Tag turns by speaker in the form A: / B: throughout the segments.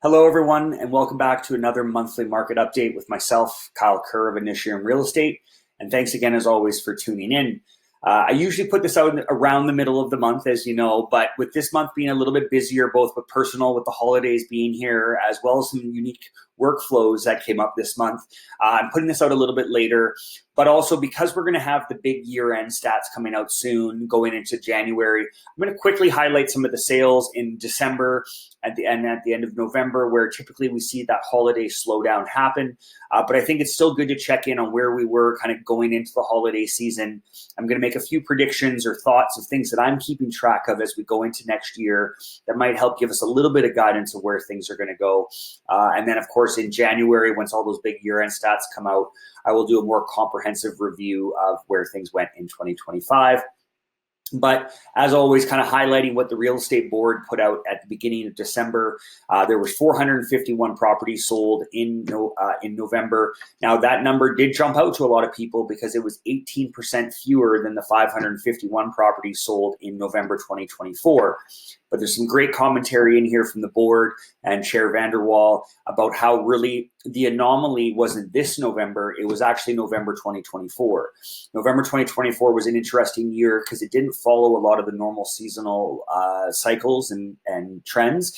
A: Hello, everyone, and welcome back to another monthly market update with myself, Kyle Kerr of Initium Real Estate. And thanks again, as always, for tuning in. I usually put this out around the middle of the month, as you know, but with this month being a little bit busier, both with personal, with the holidays being here, as well as some unique workflows that came up this month, I'm putting this out a little bit later. But also because we're going to have the big year-end stats coming out soon, going into January, I'm going to quickly highlight some of the sales in December at the end of November, where typically we see that holiday slowdown happen. But I think it's still good to check in on where we were kind of going into the holiday season. I'm going to make a few predictions or thoughts of things that I'm keeping track of as we go into next year that might help give us a little bit of guidance of where things are going to go. And then, of course, in January, once all those big year-end stats come out, I will do a more comprehensive review of where things went in 2025. But as always, kind of highlighting what the real estate board put out at the beginning of December. There was 451 properties sold in November. Now that number did jump out to a lot of people because it was 18% fewer than the 551 properties sold in November 2024. But there's some great commentary in here from the board and Chair Vanderwall about how really the anomaly wasn't this November, it was actually November 2024. November 2024 was an interesting year because it didn't follow a lot of the normal seasonal cycles and trends.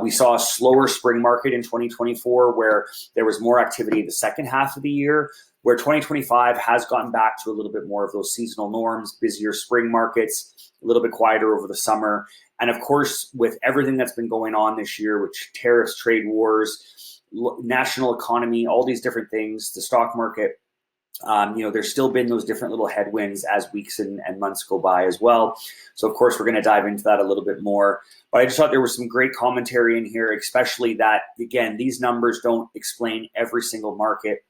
A: We saw a slower spring market in 2024 where there was more activity the second half of the year, where 2025 has gotten back to a little bit more of those seasonal norms, busier spring markets, a little bit quieter over the summer. And of course, with everything that's been going on this year, which tariffs, trade wars, national economy, all these different things, the stock market, there's still been those different little headwinds as weeks and months go by as well. So, of course, we're going to dive into that a little bit more. But I just thought there was some great commentary in here, especially that, again, these numbers don't explain every single market.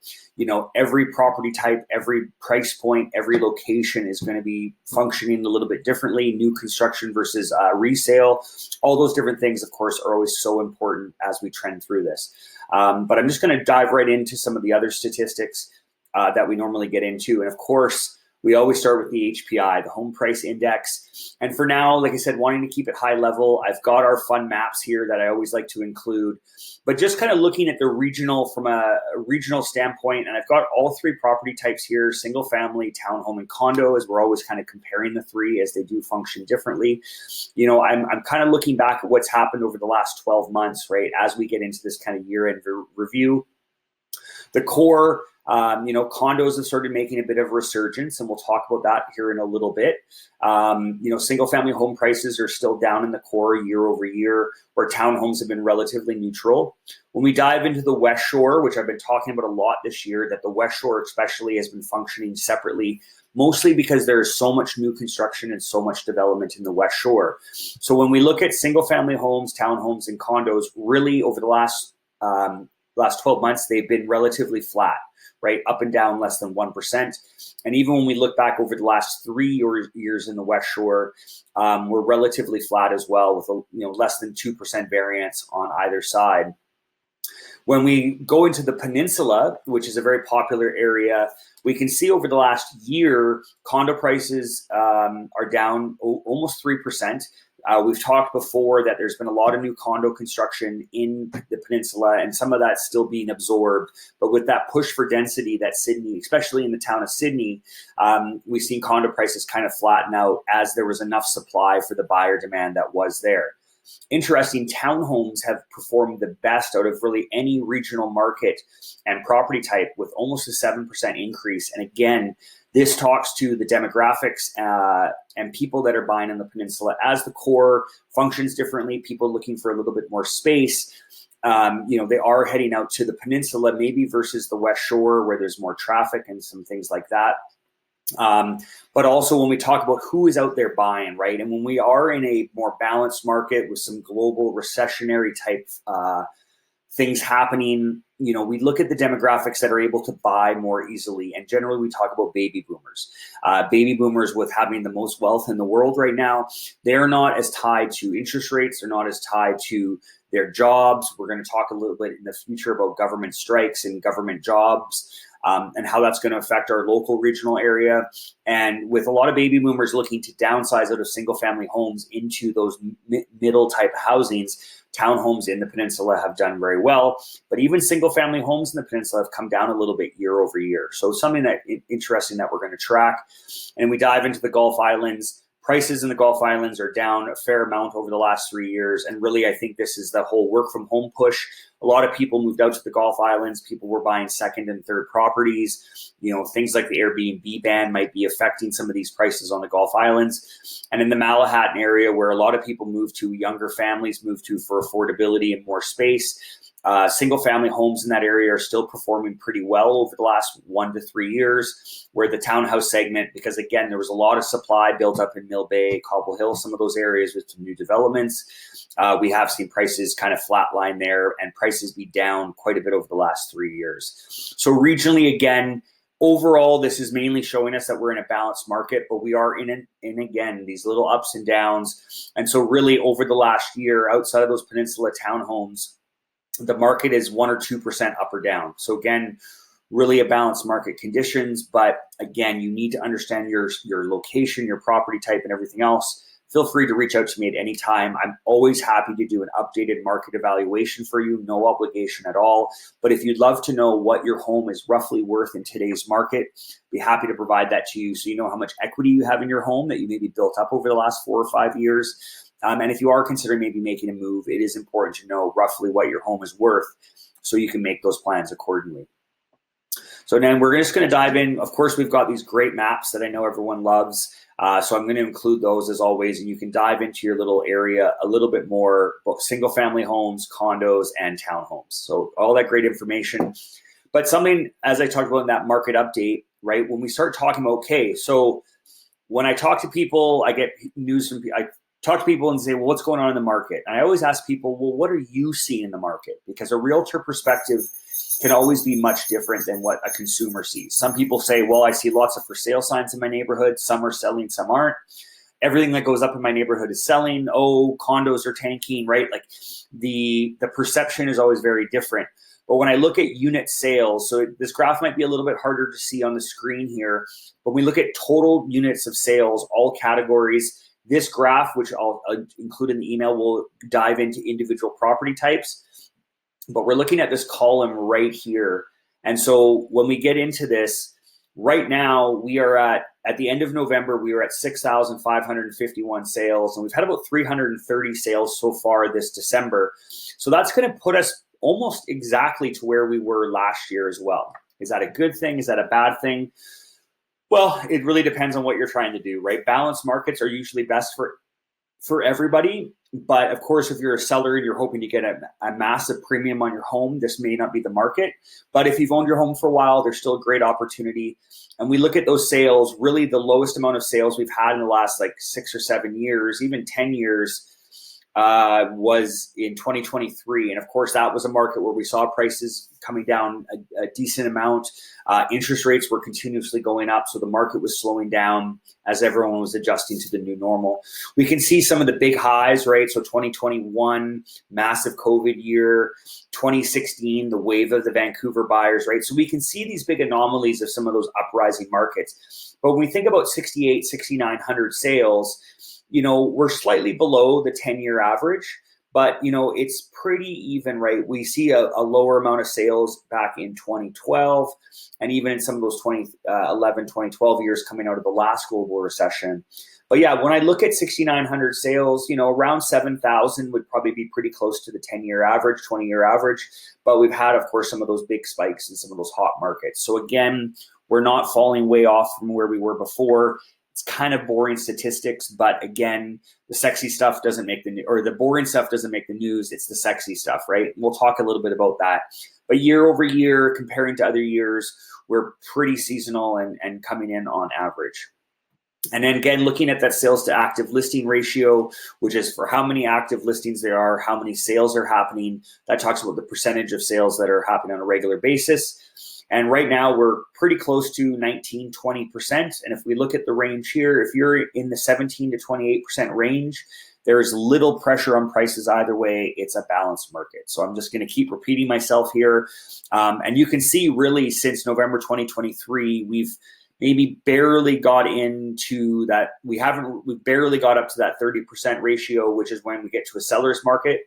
A: Every property type, every price point, every location is going to be functioning a little bit differently. New construction versus resale. All those different things, of course, are always so important as we trend through this. But I'm just going to dive right into some of the other statistics that we normally get into. And of course, we always start with the HPI, the Home Price Index. And for now, like I said, wanting to keep it high level, I've got our fun maps here that I always like to include. But just kind of looking at the regional from a regional standpoint, and I've got all three property types here, single family, townhome, and condo, as we're always kind of comparing the three as they do function differently. I'm kind of looking back at what's happened over the last 12 months, right, as we get into this kind of year-end review. The core, condos have started making a bit of a resurgence, and we'll talk about that here in a little bit. Single family home prices are still down in the core year over year, where townhomes have been relatively neutral. When we dive into the West Shore, which I've been talking about a lot this year, that the West Shore especially has been functioning separately, mostly because there is so much new construction and so much development in the West Shore. So when we look at single family homes, townhomes, and condos, really over the last 12 months, they've been relatively flat, right? Up and down less than 1%. And even when we look back over the last 3 years in the West Shore, we're relatively flat as well, with less than 2% variance on either side. When we go into the peninsula, which is a very popular area, we can see over the last year, condo prices are down almost 3%. We've talked before that there's been a lot of new condo construction in the peninsula, and some of that's still being absorbed. But with that push for density that Sydney, especially in the town of Sydney, we've seen condo prices kind of flatten out as there was enough supply for the buyer demand that was there. Interesting, townhomes have performed the best out of really any regional market and property type, with almost a 7% increase. And again, this talks to the demographics and people that are buying in the peninsula. As the core functions differently, people looking for a little bit more space, they are heading out to the peninsula, maybe versus the West Shore, where there's more traffic and some things like that. But also when we talk about who is out there buying, right? And when we are in a more balanced market with some global recessionary type things happening, we look at the demographics that are able to buy more easily. And generally we talk about baby boomers. Baby boomers, with having the most wealth in the world right now, they're not as tied to interest rates. They're not as tied to their jobs. We're going to talk a little bit in the future about government strikes and government jobs. and how that's going to affect our local regional area. And with a lot of baby boomers looking to downsize out of single family homes into those middle type housings, townhomes in the peninsula have done very well, but even single family homes in the peninsula have come down a little bit year over year. So something that interesting that we're going to track. And we dive into the Gulf Islands. Prices in the Gulf Islands are down a fair amount over the last 3 years. And really, I think this is the whole work from home push. A lot of people moved out to the Gulf Islands. People were buying second and third properties. Things like the Airbnb ban might be affecting some of these prices on the Gulf Islands. And in the Malahattan area, where a lot of people move to, younger families move to for affordability and more space, single family homes in that area are still performing pretty well over the last 1 to 3 years, where the townhouse segment, because again, there was a lot of supply built up in Mill Bay, Cobble Hill, some of those areas with some new developments. We have seen prices kind of flatline there and prices be down quite a bit over the last 3 years. So regionally, again, overall, this is mainly showing us that we're in a balanced market, but we are in again, these little ups and downs. And so really over the last year, outside of those peninsula townhomes, the market is 1 or 2% up or down. So again, really a balanced market conditions. But again, you need to understand your location, your property type, and everything else. Feel free to reach out to me at any time. I'm always happy to do an updated market evaluation for you, no obligation at all. But if you'd love to know what your home is roughly worth in today's market, be happy to provide that to you so you know how much equity you have in your home that you maybe built up over the last 4 or 5 years. And if you are considering maybe making a move, it is important to know roughly what your home is worth so you can make those plans accordingly. So then we're just going to dive in. Of course, we've got these great maps that I know everyone loves. So I'm going to include those as always, and you can dive into your little area a little bit more, both single family homes, condos, and townhomes. So all that great information. But something, as I talked about in that market update, right, when we start talking about, okay, so when I talk to people, I get news from people, I talk to people and say, well, what's going on in the market? And I always ask people, well, what are you seeing in the market? Because a realtor perspective can always be much different than what a consumer sees. Some people say, well, I see lots of for sale signs in my neighborhood. Some are selling, some aren't. Everything that goes up in my neighborhood is selling. Oh, condos are tanking, right? Like the perception is always very different. But when I look at unit sales, so this graph might be a little bit harder to see on the screen here. When we look at total units of sales, all categories, this graph, which I'll include in the email, will dive into individual property types. But we're looking at this column right here. And so when we get into this, right now we are at the end of November, we were at 6,551 sales, and we've had about 330 sales so far this December. So that's going to put us almost exactly to where we were last year as well. Is that a good thing? Is that a bad thing? Well, it really depends on what you're trying to do, right? Balanced markets are usually best for everybody. But of course, if you're a seller and you're hoping to get a massive premium on your home, this may not be the market. But if you've owned your home for a while, there's still a great opportunity. And we look at those sales, really the lowest amount of sales we've had in the last like 6 or 7 years, even 10 years, was in 2023. And of course, that was a market where we saw prices coming down a decent amount. Interest rates were continuously going up. So the market was slowing down as everyone was adjusting to the new normal. We can see some of the big highs, right? So 2021, massive COVID year, 2016, the wave of the Vancouver buyers, right? So we can see these big anomalies of some of those uprising markets. But when we think about 6,900 sales, we're slightly below the 10-year average, but, it's pretty even, right? We see a lower amount of sales back in 2012, and even in some of those 2011, 2012 years coming out of the last global recession. But yeah, when I look at 6,900 sales, around 7,000 would probably be pretty close to the 10-year average, 20-year average. But we've had, of course, some of those big spikes in some of those hot markets. So again, we're not falling way off from where we were before. It's kind of boring statistics, but again, the sexy stuff doesn't make the news, or the boring stuff doesn't make the news. It's the sexy stuff, right? We'll talk a little bit about that. But year over year, comparing to other years, we're pretty seasonal and coming in on average. And then again, looking at that sales to active listing ratio, which is for how many active listings there are, how many sales are happening. That talks about the percentage of sales that are happening on a regular basis. And right now we're pretty close to 19, 20%. And if we look at the range here, if you're in the 17 to 28% range, There is little pressure on prices either way. It's a balanced market. So I'm just going to keep repeating myself here. And you can see really since November 2023, we've maybe barely got into that. We barely got up to that 30% ratio, which is when we get to a seller's market.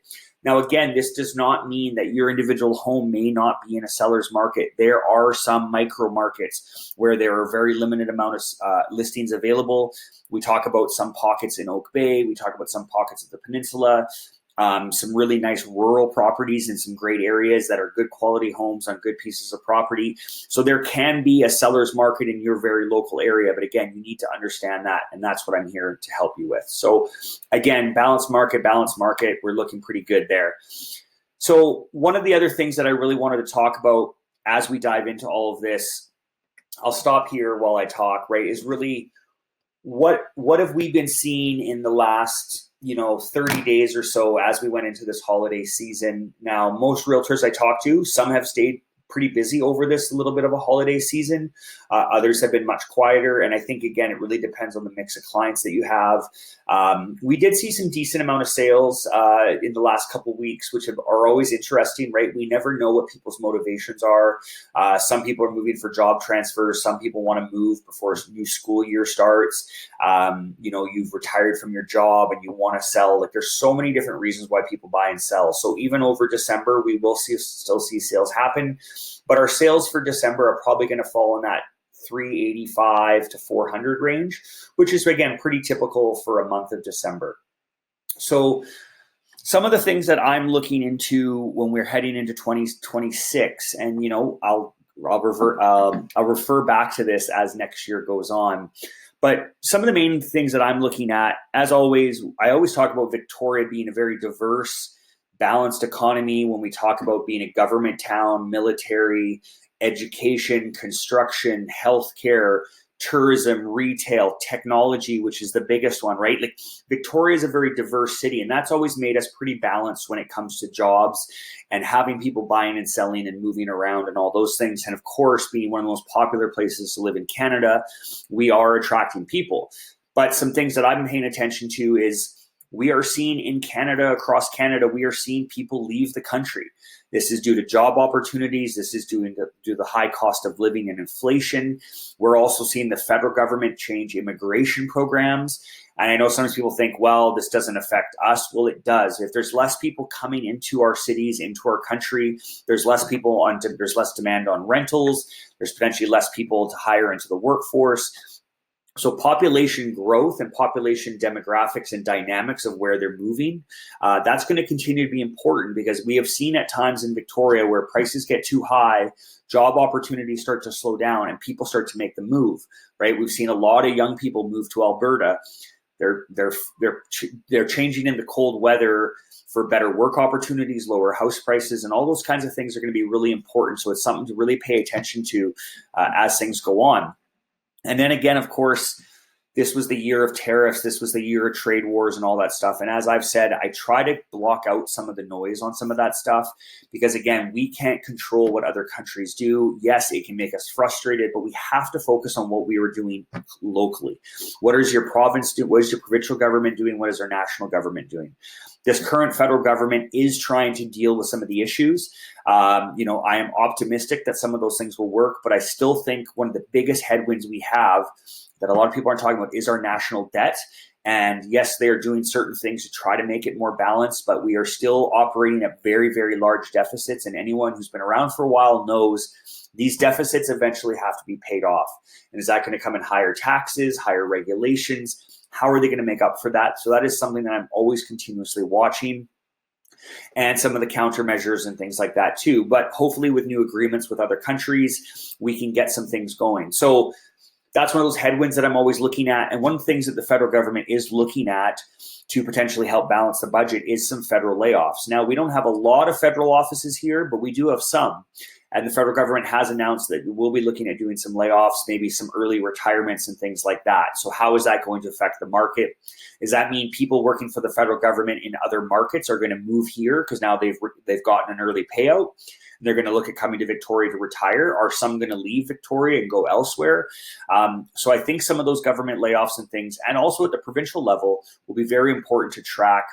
A: Now, again, this does not mean that your individual home may not be in a seller's market. There are some micro markets where there are very limited amount of listings available. We talk about some pockets in Oak Bay. We talk about some pockets of the peninsula. Some really nice rural properties in some great areas that are good quality homes on good pieces of property. So there can be a seller's market in your very local area. But again, you need to understand that. And that's what I'm here to help you with. So again, balanced market. We're looking pretty good there. So one of the other things that I really wanted to talk about as we dive into all of this, I'll stop here while I talk, right, is really what have we been seeing in the last 30 days or so as we went into this holiday season. Now, most realtors I talk to, some have stayed pretty busy over this little bit of a holiday season. Others have been much quieter. And I think, again, it really depends on the mix of clients that you have. We did see some decent amount of sales in the last couple of weeks, which are always interesting, right? We never know what people's motivations are. Some people are moving for job transfers. Some people want to move before a new school year starts. You've retired from your job and you want to sell. Like, there's so many different reasons why people buy and sell. So even over December, we will still see sales happen. But our sales for December are probably going to fall in that 385 to 400 range, which is, again, pretty typical for a month of December. So some of the things that I'm looking into when we're heading into 2026, and I'll refer back to this as next year goes on. But some of the main things that I'm looking at, as always, I always talk about Victoria being a very diverse, balanced economy. When we talk about being a government town, military, education, construction, healthcare, tourism, retail, technology, which is the biggest one, right? Like, Victoria is a very diverse city, and that's always made us pretty balanced when it comes to jobs and having people buying and selling and moving around and all those things. And of course, being one of the most popular places to live in Canada, we are attracting people. But some things that I'm paying attention to is we are seeing in Canada, across Canada, we are seeing people leave the country. This is due to job opportunities. This is due to the high cost of living and inflation. We're also seeing the federal government change immigration programs. And I know sometimes people think, well, this doesn't affect us. Well, it does. If there's less people coming into our cities, into our country, there's less demand on rentals. There's potentially less people to hire into the workforce. So population growth and population demographics and dynamics of where they're moving, that's going to continue to be important, because we have seen at times in Victoria where prices get too high, job opportunities start to slow down, and people start to make the move, right? We've seen a lot of young people move to Alberta. They're changing in the cold weather for better work opportunities, lower house prices, and all those kinds of things are going to be really important. So it's something to really pay attention to as things go on. And then again, of course, this was the year of tariffs. This was the year of trade wars and all that stuff. And as I've said, I try to block out some of the noise on some of that stuff, because again, we can't control what other countries do. Yes, it can make us frustrated, but we have to focus on what we are doing locally. What is your province doing? What is your provincial government doing? What is our national government doing? This current federal government is trying to deal with some of the issues. I am optimistic that some of those things will work, but I still think one of the biggest headwinds we have that a lot of people aren't talking about is our national debt. And yes, they are doing certain things to try to make it more balanced, but we are still operating at very, very large deficits. And anyone who's been around for a while knows these deficits eventually have to be paid off. And is that going to come in higher taxes, higher regulations? How are they going to make up for that? So that is something that I'm always continuously watching, and some of the countermeasures and things like that too. But hopefully with new agreements with other countries, we can get some things going. So that's one of those headwinds that I'm always looking at. And one of the things that the federal government is looking at to potentially help balance the budget is some federal layoffs. Now, we don't have a lot of federal offices here, but we do have some. And the federal government has announced that we'll be looking at doing some layoffs, maybe some early retirements and things like that. So how is that going to affect the market? Does that mean people working for the federal government in other markets are going to move here because now they've gotten an early payout? They're going to look at coming to Victoria to retire. Are some going to leave Victoria and go elsewhere? So I think some of those government layoffs and things, and also at the provincial level, will be very important to track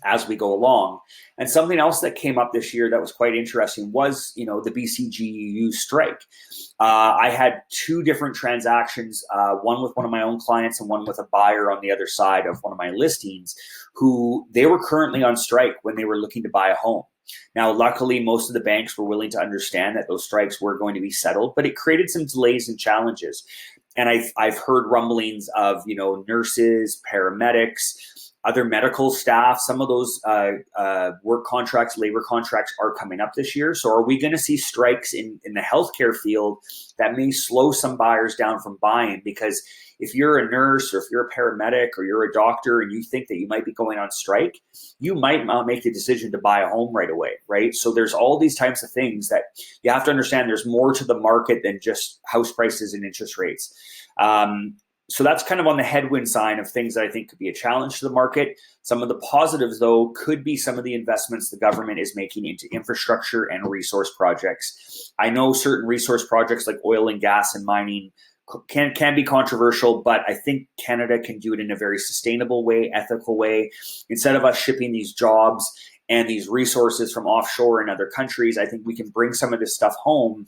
A: as we go along. And something else that came up this year that was quite interesting was, the BCGEU strike. I had two different transactions, one with one of my own clients and one with a buyer on the other side of one of my listings, who they were currently on strike when they were looking to buy a home. Now, luckily, most of the banks were willing to understand that those strikes were going to be settled, but it created some delays and challenges. And I've heard rumblings of, nurses, paramedics, other medical staff. Some of those work contracts, labor contracts are coming up this year. So are we going to see strikes in the healthcare field that may slow some buyers down from buying? Because if you're a nurse or if you're a paramedic or you're a doctor and you think that you might be going on strike, you might not make the decision to buy a home right away, right? So there's all these types of things that you have to understand. There's more to the market than just house prices and interest rates. So that's kind of on the headwind side of things that I think could be a challenge to the market. Some of the positives, though, could be some of the investments the government is making into infrastructure and resource projects. I know certain resource projects like oil and gas and mining can be controversial, but I think Canada can do it in a very sustainable way, ethical way. Instead of us shipping these jobs and these resources from offshore in other countries, I think we can bring some of this stuff home.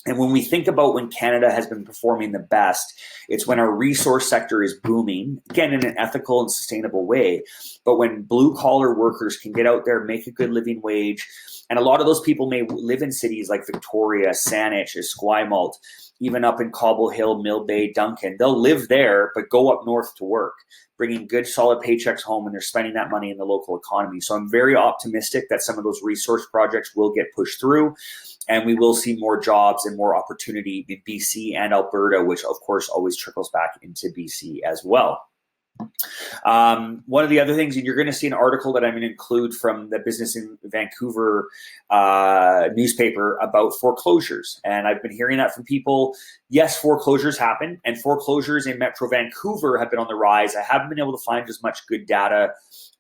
A: And when we think about when Canada has been performing the best, it's when our resource sector is booming, again, in an ethical and sustainable way. But when blue collar workers can get out there, make a good living wage, and a lot of those people may live in cities like Victoria, Saanich, Esquimalt, even up in Cobble Hill, Mill Bay, Duncan. They'll live there, but go up north to work, bringing good, solid paychecks home, and they're spending that money in the local economy. So I'm very optimistic that some of those resource projects will get pushed through, and we will see more jobs and more opportunity in BC and Alberta, which of course always trickles back into BC as well. One of the other things, and you're going to see an article that I'm going to include from the Business in Vancouver newspaper about foreclosures. And I've been hearing that from people. Yes, foreclosures happen, and foreclosures in Metro Vancouver have been on the rise. I haven't been able to find as much good data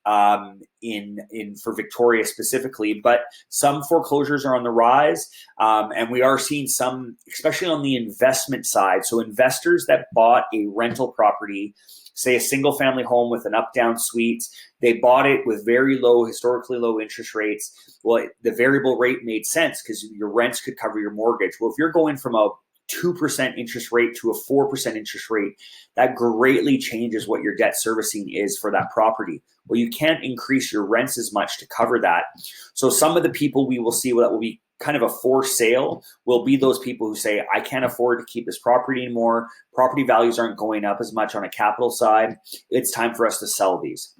A: for Victoria specifically, but some foreclosures are on the rise, and we are seeing some, especially on the investment side. So investors that bought a rental property, say a single family home with an up-down suite, they bought it with very low, historically low interest rates. Well, the variable rate made sense because your rents could cover your mortgage. Well, if you're going from a 2% interest rate to a 4% interest rate, that greatly changes what your debt servicing is for that property. Well, you can't increase your rents as much to cover that. So some of the people we will see that will be kind of a for sale will be those people who say, I can't afford to keep this property anymore. Property values aren't going up as much on a capital side. It's time for us to sell these.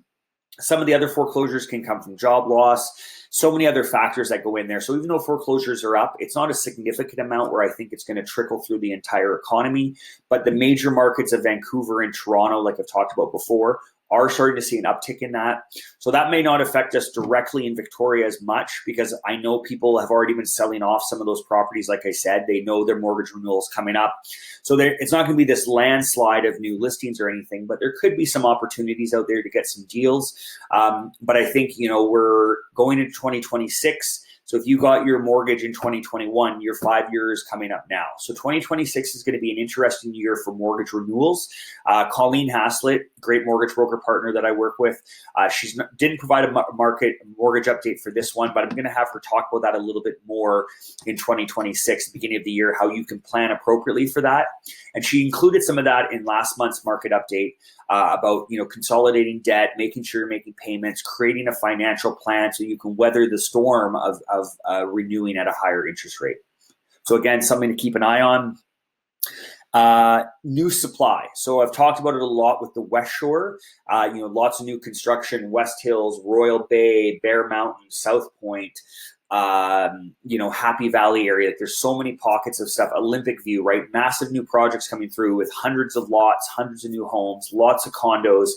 A: Some of the other foreclosures can come from job loss. So many other factors that go in there. So even though foreclosures are up, it's not a significant amount where I think it's going to trickle through the entire economy. But the major markets of Vancouver and Toronto, like I've talked about before, are starting to see an uptick in that. So that may not affect us directly in Victoria as much, because I know people have already been selling off some of those properties. Like I said, they know their mortgage renewal is coming up. So it's not going to be this landslide of new listings or anything, but there could be some opportunities out there to get some deals. But I think, we're going into 2026. So if you got your mortgage in 2021, your 5 years coming up now. So 2026 is going to be an interesting year for mortgage renewals. Colleen Haslett, great mortgage broker partner that I work with, didn't provide a market mortgage update for this one, but I'm going to have her talk about that a little bit more in 2026, the beginning of the year, how you can plan appropriately for that. And she included some of that in last month's market update about consolidating debt, making sure you're making payments, creating a financial plan so you can weather the storm of renewing at a higher interest rate. So again, something to keep an eye on. New supply. So I've talked about it a lot with the West Shore. Lots of new construction, West Hills, Royal Bay, Bear Mountain, South Point, Happy Valley area. Like, there's so many pockets of stuff. Olympic View, right? Massive new projects coming through with hundreds of lots, hundreds of new homes, lots of condos.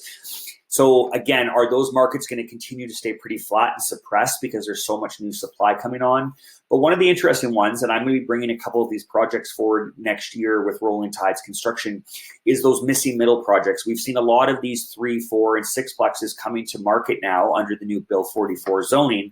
A: So again, are those markets going to continue to stay pretty flat and suppressed because there's so much new supply coming on? But one of the interesting ones, and I'm going to be bringing a couple of these projects forward next year with Rolling Tides Construction, is those missing middle projects. We've seen a lot of these 3, 4, and 6 plexes coming to market now under the new Bill 44 zoning.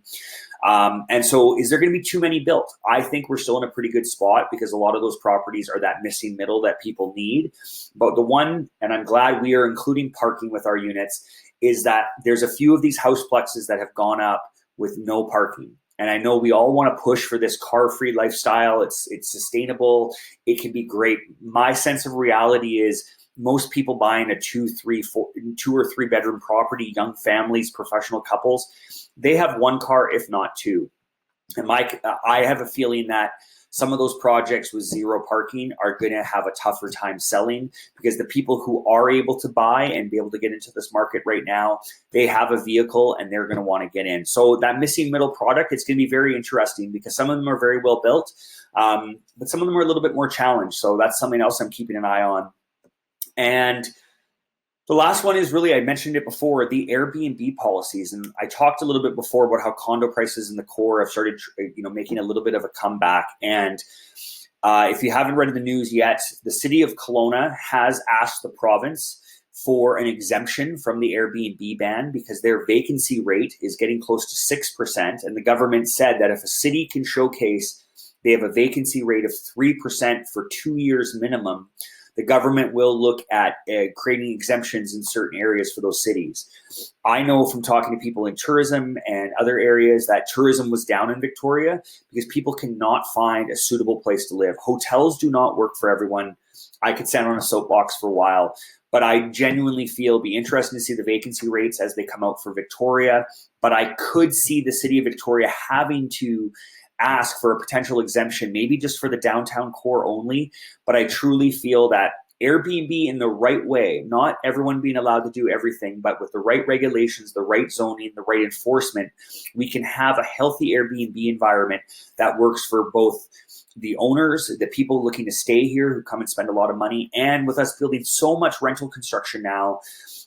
A: And so is there going to be too many built? I think we're still in a pretty good spot because a lot of those properties are that missing middle that people need. But the one, and I'm glad we are including parking with our units, is that there's a few of these houseplexes that have gone up with no parking. And I know we all want to push for this car-free lifestyle. It's sustainable. It can be great. My sense of reality is most people buying a 2 or 3 bedroom property, young families, professional couples, they have one car, if not two. And I have a feeling that some of those projects with zero parking are going to have a tougher time selling, because the people who are able to buy and be able to get into this market right now, they have a vehicle and they're going to want to get in. So that missing middle product, it's going to be very interesting, because some of them are very well built, but some of them are a little bit more challenged. So that's something else I'm keeping an eye on. And the last one is really, I mentioned it before, the Airbnb policies. And I talked a little bit before about how condo prices in the core have started, making a little bit of a comeback. And if you haven't read the news yet, the city of Kelowna has asked the province for an exemption from the Airbnb ban, because their vacancy rate is getting close to 6%. And the government said that if a city can showcase they have a vacancy rate of 3% for 2 years minimum, the government will look at creating exemptions in certain areas for those cities. I know from talking to people in tourism and other areas that tourism was down in Victoria because people cannot find a suitable place to live. Hotels do not work for everyone. I could stand on a soapbox for a while, but I genuinely feel it'll be interesting to see the vacancy rates as they come out for Victoria. But I could see the city of Victoria having to ask for a potential exemption, maybe just for the downtown core only. But I truly feel that Airbnb in the right way, not everyone being allowed to do everything, but with the right regulations, the right zoning, the right enforcement, we can have a healthy Airbnb environment that works for both the owners, the people looking to stay here who come and spend a lot of money, and with us building so much rental construction now,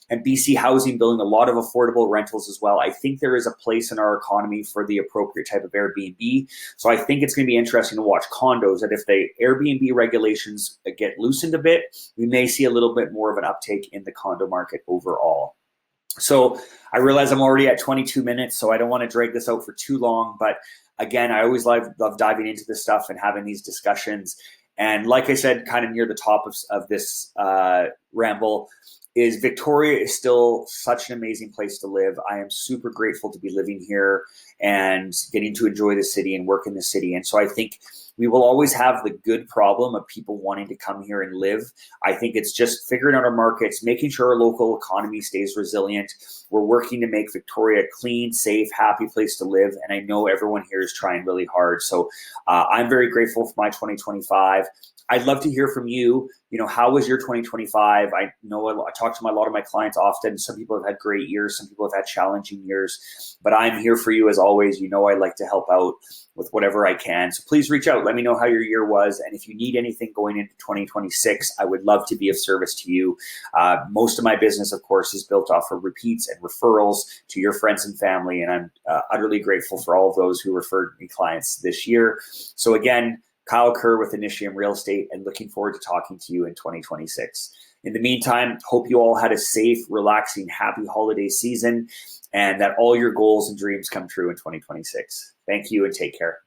A: and BC Housing building a lot of affordable rentals as well, I think there is a place in our economy for the appropriate type of Airbnb. So I think it's going to be interesting to watch condos, and if the Airbnb regulations get loosened a bit, we may see a little bit more of an uptake in the condo market overall. So I realize I'm already at 22 minutes, so I don't want to drag this out for too long. But again, I always love diving into this stuff and having these discussions. And like I said, kind of near the top of this ramble, is Victoria is still such an amazing place to live. I am super grateful to be living here and getting to enjoy the city and work in the city. And so I think we will always have the good problem of people wanting to come here and live. I think it's just figuring out our markets, making sure our local economy stays resilient. We're working to make Victoria a clean, safe, happy place to live. And I know everyone here is trying really hard. So I'm very grateful for my 2025. I'd love to hear from you. How was your 2025? I know I talk to a lot of my clients often. Some people have had great years. Some people have had challenging years. But I'm here for you as always. I like to help out with whatever I can. So please reach out. Let me know how your year was. And if you need anything going into 2026, I would love to be of service to you. Most of my business, of course, is built off of repeats and referrals to your friends and family. And I'm utterly grateful for all of those who referred me clients this year. So again, Kyle Kerr with Initium Real Estate, and looking forward to talking to you in 2026. In the meantime, hope you all had a safe, relaxing, happy holiday season, and that all your goals and dreams come true in 2026. Thank you and take care.